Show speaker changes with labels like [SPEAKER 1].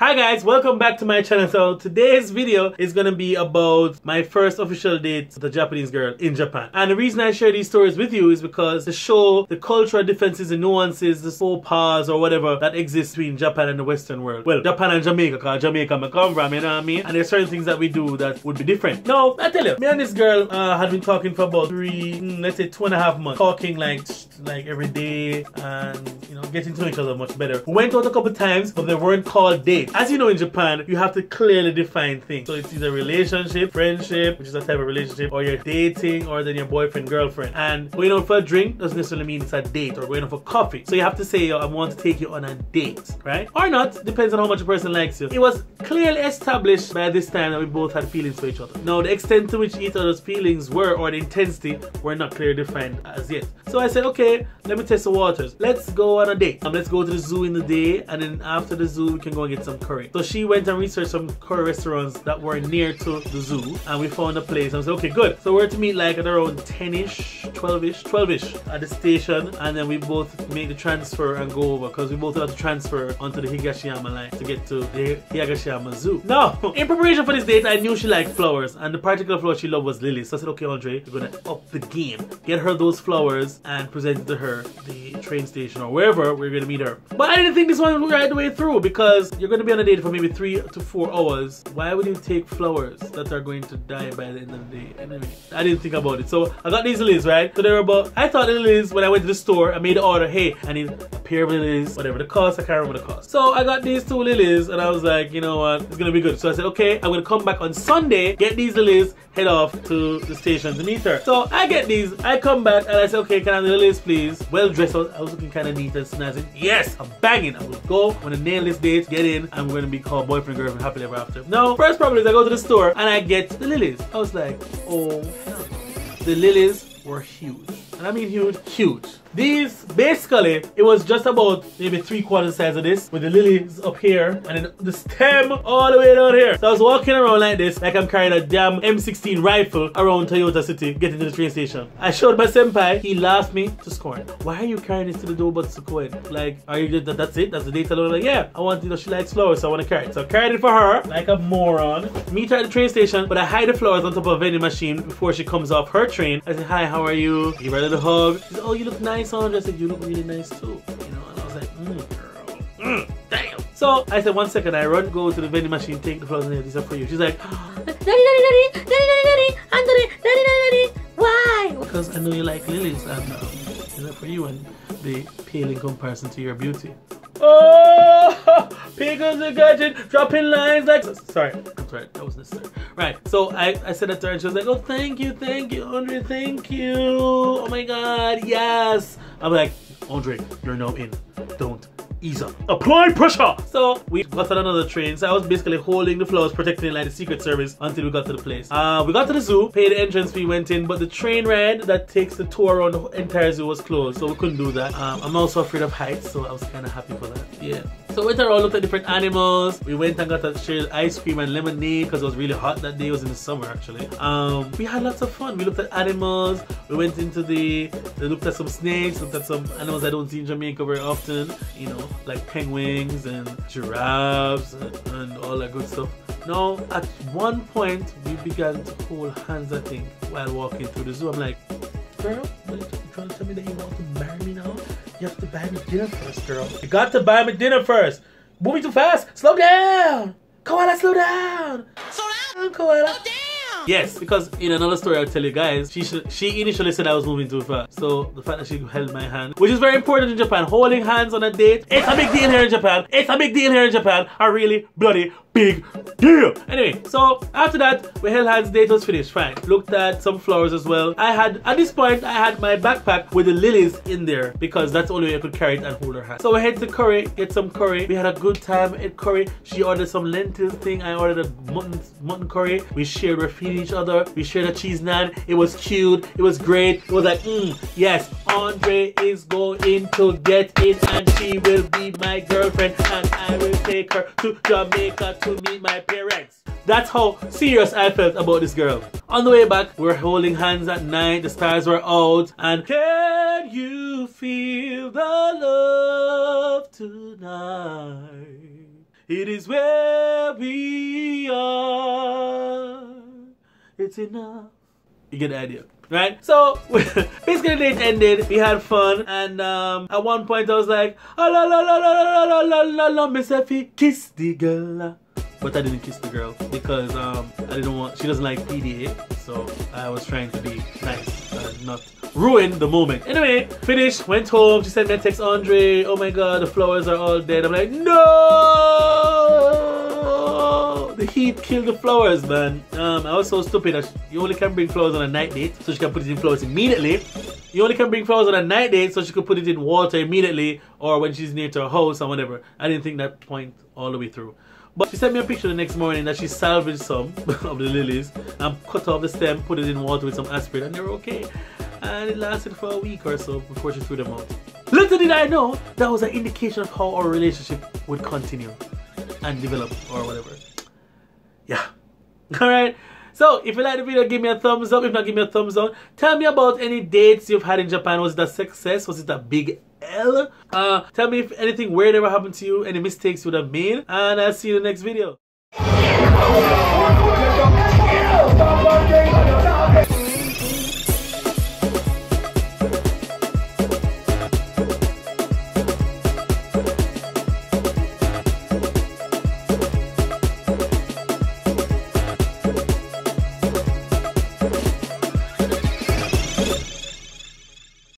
[SPEAKER 1] Hi guys, welcome back to my channel. So today's video is gonna be about my first official date with a Japanese girl in Japan. And the reason I share these stories with you is because to show the cultural differences and nuances, the faux pas or whatever that exists between Japan and the Western world. Well, Japan and Jamaica, because Jamaica I come from, you know what I mean? And there's certain things that we do that would be different. Now, I tell you, me and this girl had been talking for about let's say 2.5 months. Talking like every day and, you know, getting to know each other much better. We went out a couple times, but they weren't called dates. As you know, in Japan, you have to clearly define things. So it's either relationship, friendship, which is a type of relationship, or you're dating, or then your boyfriend, girlfriend. And going out for a drink doesn't necessarily mean it's a date, or going out for coffee. So you have to say, yo, I want to take you on a date, right? Or not, depends on how much a person likes you. It was clearly established by this time that we both had feelings for each other. Now, the extent to which each other's feelings were, or the intensity, were not clearly defined as yet. So I said, okay, let me test the waters. Let's go on a date. Let's go to the zoo in the day, and then after the zoo, we can go and get some curry. So she went and researched some curry restaurants that were near to the zoo, and we found a place. And I said, okay, good. So we're to meet like at around 10ish, 12ish at the station, and then we both make the transfer and go over, because we both have to transfer onto the Higashiyama line to get to the Higashiyama Zoo. Now, in preparation for this date, I knew she liked flowers, and the particular flower she loved was lilies. So I said, okay, Andre, we're gonna up the game. Get her those flowers and present it to her the train station or wherever we're gonna meet her. But I didn't think this one would right the way through, because you're gonna be on a date for maybe 3 to 4 hours. Why would you take flowers that are going to die by the end of the day? Anyway, I didn't think about it. So I got these lilies, right? So they were about, I thought the lilies, when I went to the store, I made the order, hey, I need a pair of lilies, whatever the cost, I can't remember the cost. So I got these 2 lilies, and I was like, you know what, it's gonna be good. So I said, okay, I'm gonna come back on Sunday, get these lilies, head off to the station to meet her. So I get these, I come back, and I said, okay, can I have the lilies, please? Well dressed, I was looking kind of neat and snazzy. Yes, I'm banging. I will go, I'm gonna nail this date, get in, and we're gonna be called boyfriend, girlfriend, happily ever after. Now, first problem is I go to the store, and I get the lilies. I was like, oh, hell no. The lilies were huge. And I mean huge, huge. These, basically, it was just about maybe 3/4 size of this, with the lilies up here, and then the stem all the way down here. So I was walking around like this, like I'm carrying a damn M16 rifle around Toyota City, getting to the train station. I showed my senpai, he laughed me to scorn. Why are you carrying this to the door but to go in? Like, are you, that's it? That's the date alone? Like, yeah, I want, you know, she likes flowers, so I want to carry it. So I carried it for her, like a moron. Meet her at the train station, but I hide the flowers on top of a vending machine before she comes off her train. I said, hi, how are you? Give her a little hug. She said, oh, you look nice. I said, you look really nice too, you know, and I was like, girl, damn. So I said, 1 second, I run, go to the vending machine, take the flowers, and these are for you. She's like, why? Because I know you like lilies, and these are for you, and they pale in comparison to your beauty. Oh, PigglesDiGaijin dropping lines like, sorry, that's right, that was necessary. Right, so I said that to her, and she was like, oh, thank you, Andre, thank you. Oh my God, yes. I'm like, Andre, you're now in. Don't ease up. Apply pressure. So we got on another train. So I was basically holding the flowers, protecting it like the Secret Service until we got to the place. We got to the zoo, paid the entrance fee, went in, but the train ride that takes the tour around the entire zoo was closed, so we couldn't do that. I'm also afraid of heights, so I was kind of happy for that. Yeah. So we went around, looked at different animals. We went and got a shared ice cream and lemonade because it was really hot that day. It was in the summer actually. We had lots of fun. We looked at animals. We went into they looked at some snakes, looked at some animals I don't see in Jamaica very often, you know, like penguins and giraffes and all that good stuff. Now, at one point, we began to hold hands, I think, while walking through the zoo. I'm like, girl, are you trying to tell me that you want to marry me now? You have to buy me dinner first, girl. You got to buy me dinner first. Moving too fast. Slow down. Koala, slow down. Slow down, Koala. Slow down. Yes, because in another story I'll tell you guys, she initially said I was moving too fast. So the fact that she held my hand, which is very important in Japan, holding hands on a date, it's a big deal here in Japan. It's a big deal here in Japan. A really bloody big deal. Anyway, so after that, we held hands, date was finished, fine. Looked at some flowers as well. At this point, I had my backpack with the lilies in there because that's the only way I could carry it and hold her hand. So we head to curry, get some curry. We had a good time at curry. She ordered some lentils thing. I ordered a mutton curry. We shared, we're feeding each other. We shared a cheese naan. It was cute. It was great. It was like, yes, Andre is going to get in and she will be my girlfriend and I will take her to Jamaica to meet my parents. That's how serious I felt about this girl. On the way back, we were holding hands at night, the stars were out, and can you feel the love tonight? It is where we are. It's enough. You get the idea, right? So basically the date ended, we had fun, and at one point I was like, oh, la la la la la la la la la, Miss Effie, kiss the girl. But I didn't kiss the girl because I didn't want, she doesn't like PDA, so I was trying to be nice and not ruin the moment. Anyway, finished, went home, she sent me a text, Andre, oh my god, the flowers are all dead. I'm like, no! The heat killed the flowers, man. I was so stupid that you only can bring flowers on a night date, so she can put it in flowers immediately. You only can bring flowers on a night date, so she could put it in water immediately, or when she's near to her house or whatever. I didn't think that point all the way through. But she sent me a picture the next morning that she salvaged some of the lilies and cut off the stem, put it in water with some aspirin, and they were okay. And it lasted for a week or so before she threw them out. Little did I know that was an indication of how our relationship would continue and develop or whatever. Yeah. Alright. So if you like the video, give me a thumbs up. If not, give me a thumbs down. Tell me about any dates you've had in Japan. Was it a success? Was it a big L? Tell me if anything weird ever happened to you, any mistakes you would have made, and I'll see you in the next video.